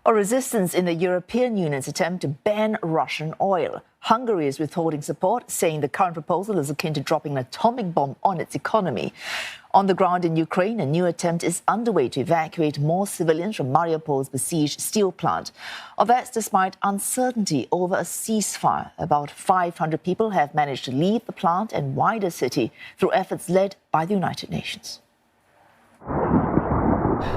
Or resistance in the European Union's attempt to ban Russian oil. Hungary is withholding support, saying the current proposal is akin to dropping an atomic bomb on its economy. On the ground in Ukraine, a new attempt is underway to evacuate more civilians from Mariupol's besieged steel plant. All that's despite uncertainty over a ceasefire. About 500 people have managed to leave the plant and wider city through efforts led by the United Nations.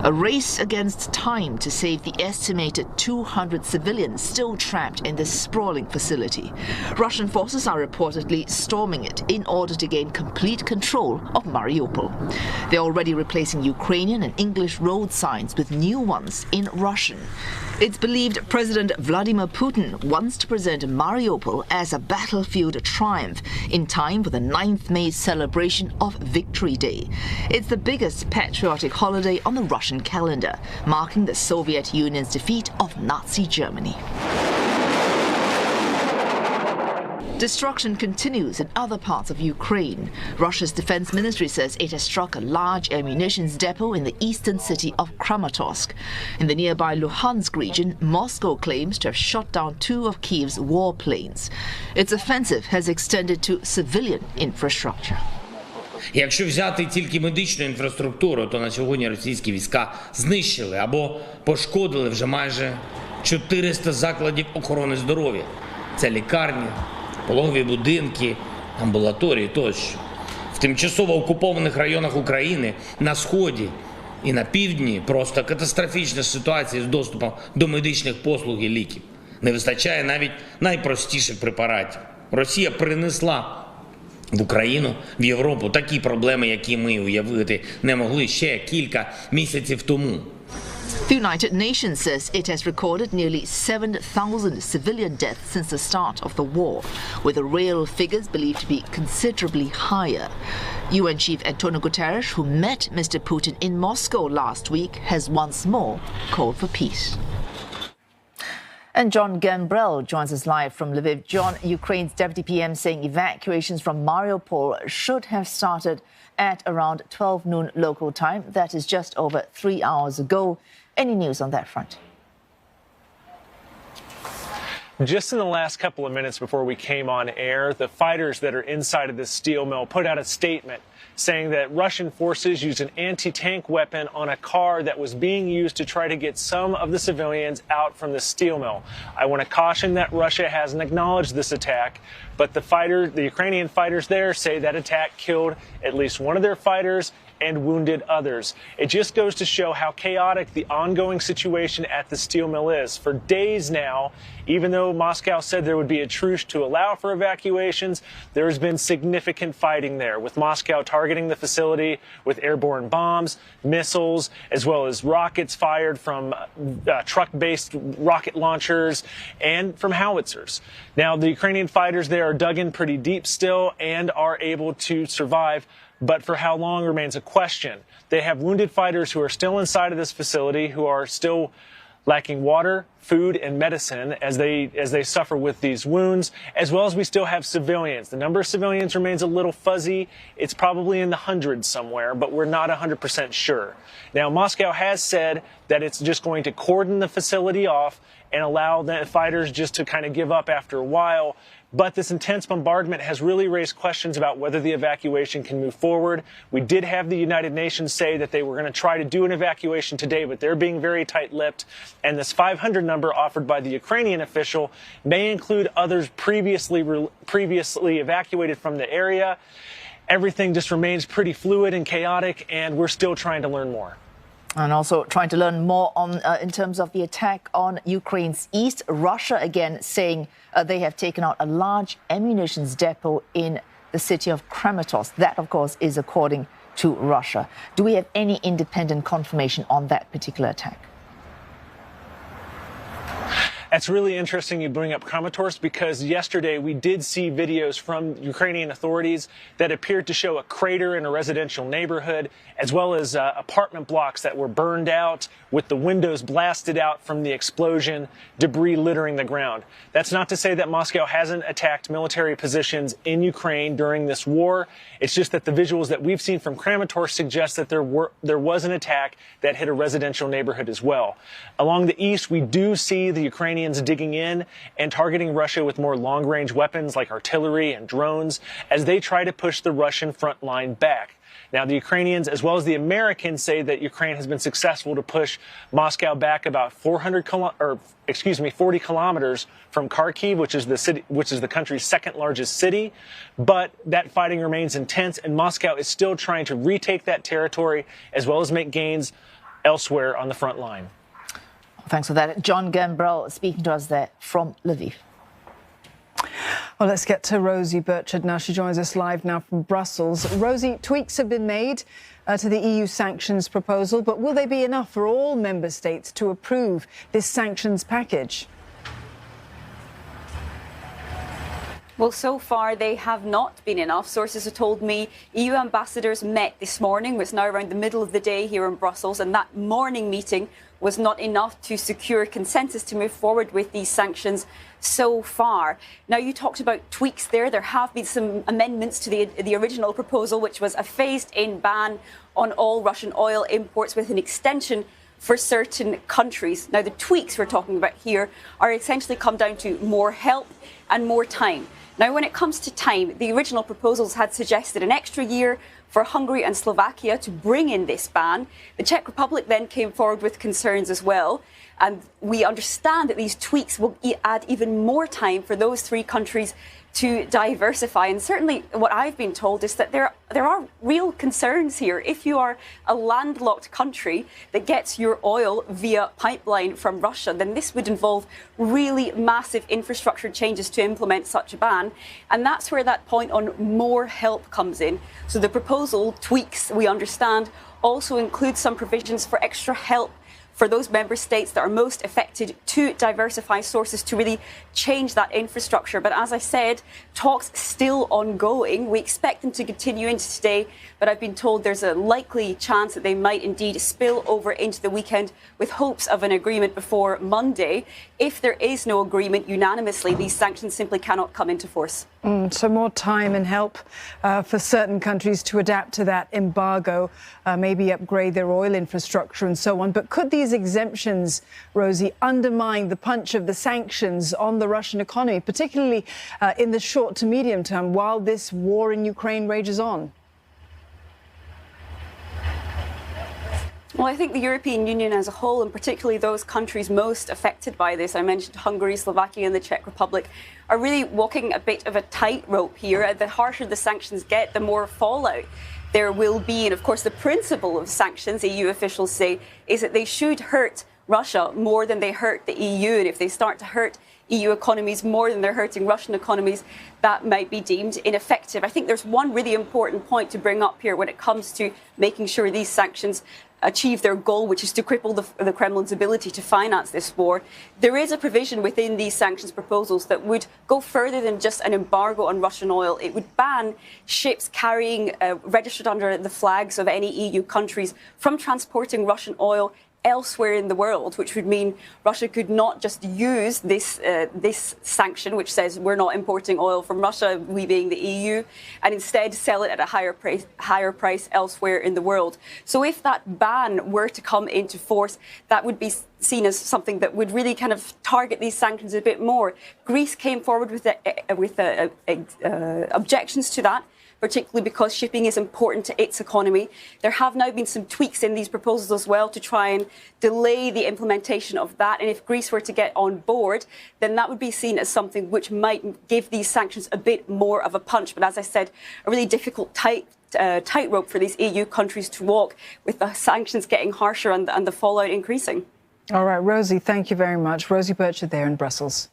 A race against time to save the estimated 200 civilians still trapped in this sprawling facility. Russian forces are reportedly storming it in order to gain complete control of Mariupol. They're already replacing Ukrainian and English road signs with new ones in Russian. It's believed President Vladimir Putin wants to present Mariupol as a battlefield triumph in time for the 9th May celebration of Victory Day. It's the biggest patriotic holiday on the Russian calendar, marking the Soviet Union's defeat of Nazi Germany. Destruction continues in other parts of Ukraine. Russia's defense ministry says it has struck a large ammunitions depot in the eastern city of Kramatorsk. In the nearby Luhansk region, Moscow claims to have shot down 2 of Kyiv's warplanes. Its offensive has extended to civilian infrastructure. Якщо взяти тільки медичну інфраструктуру, то на сьогодні російські війська знищили або пошкодили вже майже 400 закладів охорони здоров'я. Це лікарні, пологові будинки, амбулаторії тощо. В тимчасово окупованих районах України, на Сході і на Півдні просто катастрофічна ситуація з доступом до медичних послуг і ліків. Не вистачає навіть найпростіших препаратів. Росія принесла в Україну, в Європу такі проблеми, які ми уявити не могли ще кілька місяців тому. The United Nations says it has recorded nearly 7,000 civilian deaths since the start of the war, with the real figures believed to be considerably higher. UN Chief Antonio Guterres, who met Mr. Putin in Moscow last week, has once more called for peace. And John Gambrell joins us live from Lviv. John, Ukraine's deputy PM saying evacuations from Mariupol should have started at around 12 noon local time. That is just over 3 hours ago. Any news on that front? Just in the last couple of minutes before we came on air, the fighters that are inside of this steel mill put out a statement saying that Russian forces used an anti-tank weapon on a car that was being used to try to get some of the civilians out from the steel mill. I want to caution that Russia hasn't acknowledged this attack, but the Ukrainian fighters there say that attack killed at least one of their fighters and wounded others. It just goes to show how chaotic the ongoing situation at the steel mill is. For days now, even though Moscow said there would be a truce to allow for evacuations, there has been significant fighting there, with Moscow targeting the facility with airborne bombs, missiles, as well as rockets fired from truck-based rocket launchers and from howitzers. Now, the Ukrainian fighters there are dug in pretty deep still and are able to survive, but for how long remains a question. They have wounded fighters who are still inside of this facility, who are still lacking water, food, and medicine as they suffer with these wounds, as well as we still have civilians. The number of civilians remains a little fuzzy. It's probably in the hundreds somewhere, but we're not 100% sure. Now, Moscow has said that it's just going to cordon the facility off and allow the fighters just to kind of give up after a while. But this intense bombardment has really raised questions about whether the evacuation can move forward. We did have the United Nations say that they were going to try to do an evacuation today, but they're being very tight-lipped. And this 500 number offered by the Ukrainian official may include others previously evacuated from the area. Everything just remains pretty fluid and chaotic, and we're still trying to learn more. And also trying to learn more on in terms of the attack on Ukraine's east. Russia again saying they have taken out a large ammunitions depot in the city of Kramatorsk. That, of course, is according to Russia. Do we have any independent confirmation on that particular attack? It's really interesting you bring up Kramatorsk because yesterday we did see videos from Ukrainian authorities that appeared to show a crater in a residential neighborhood, as well as apartment blocks that were burned out with the windows blasted out from the explosion, debris littering the ground. That's not to say that Moscow hasn't attacked military positions in Ukraine during this war. It's just that the visuals that we've seen from Kramatorsk suggest that there was an attack that hit a residential neighborhood as well. Along the east, we do see the Ukrainians digging in and targeting Russia with more long-range weapons like artillery and drones as they try to push the Russian front line back. Now, the Ukrainians, as well as the Americans, say that Ukraine has been successful to push Moscow back about 40 kilometers from Kharkiv, which is the country's second largest city. But that fighting remains intense, and Moscow is still trying to retake that territory as well as make gains elsewhere on the front line. Thanks for that. John Gambrell speaking to us there from Lviv. Well, let's get to Rosie Burchard now. She joins us live now from Brussels. Rosie, tweaks have been made to the EU sanctions proposal, but will they be enough for all member states to approve this sanctions package? Well, so far they have not been enough. Sources have told me EU ambassadors met this morning. It's now around the middle of the day here in Brussels, and that morning meeting was not enough to secure consensus to move forward with these sanctions so far. Now, you talked about tweaks there. There have been some amendments to the original proposal, which was a phased-in ban on all Russian oil imports with an extension for certain countries. Now, the tweaks we're talking about here are essentially come down to more help and more time. Now, when it comes to time, the original proposals had suggested an extra year for Hungary and Slovakia to bring in this ban. The Czech Republic then came forward with concerns as well. And we understand that these tweaks will add even more time for those three countries to diversify. And certainly what I've been told is that there are real concerns here. If you are a landlocked country that gets your oil via pipeline from Russia, then this would involve really massive infrastructure changes to implement such a ban. And that's where that point on more help comes in. So the proposal tweaks, we understand, also includes some provisions for extra help for those member states that are most affected to diversify sources to really change that infrastructure. But as I said, talks still ongoing. We expect them to continue into today, but I've been told there's a likely chance that they might indeed spill over into the weekend with hopes of an agreement before Monday. If there is no agreement unanimously, these sanctions simply cannot come into force. So more time and help for certain countries to adapt to that embargo, maybe upgrade their oil infrastructure and so on. But could these exemptions, Rosie, undermine the punch of the sanctions on the Russian economy, particularly in the short to medium term while this war in Ukraine rages on? Well, I think the European Union as a whole, and particularly those countries most affected by this, I mentioned Hungary, Slovakia and the Czech Republic, are really walking a bit of a tightrope here. The harsher the sanctions get, the more fallout there will be. And of course, the principle of sanctions, EU officials say, is that they should hurt Russia more than they hurt the EU. And if they start to hurt EU economies more than they're hurting Russian economies, that might be deemed ineffective. I think there's one really important point to bring up here when it comes to making sure these sanctions achieve their goal, which is to cripple the Kremlin's ability to finance this war. There is a provision within these sanctions proposals that would go further than just an embargo on Russian oil. It would ban ships carrying registered under the flags of any EU countries from transporting Russian oil elsewhere in the world, which would mean Russia could not just use this sanction, which says we're not importing oil from Russia, we being the EU, and instead sell it at a higher price elsewhere in the world. So if that ban were to come into force, that would be seen as something that would really kind of target these sanctions a bit more. Greece came forward with objections to that, particularly because shipping is important to its economy. There have now been some tweaks in these proposals as well to try and delay the implementation of that. And if Greece were to get on board, then that would be seen as something which might give these sanctions a bit more of a punch. But as I said, a really difficult tightrope for these EU countries to walk, with the sanctions getting harsher and the fallout increasing. All right, Rosie, thank you very much. Rosie Burchard there in Brussels.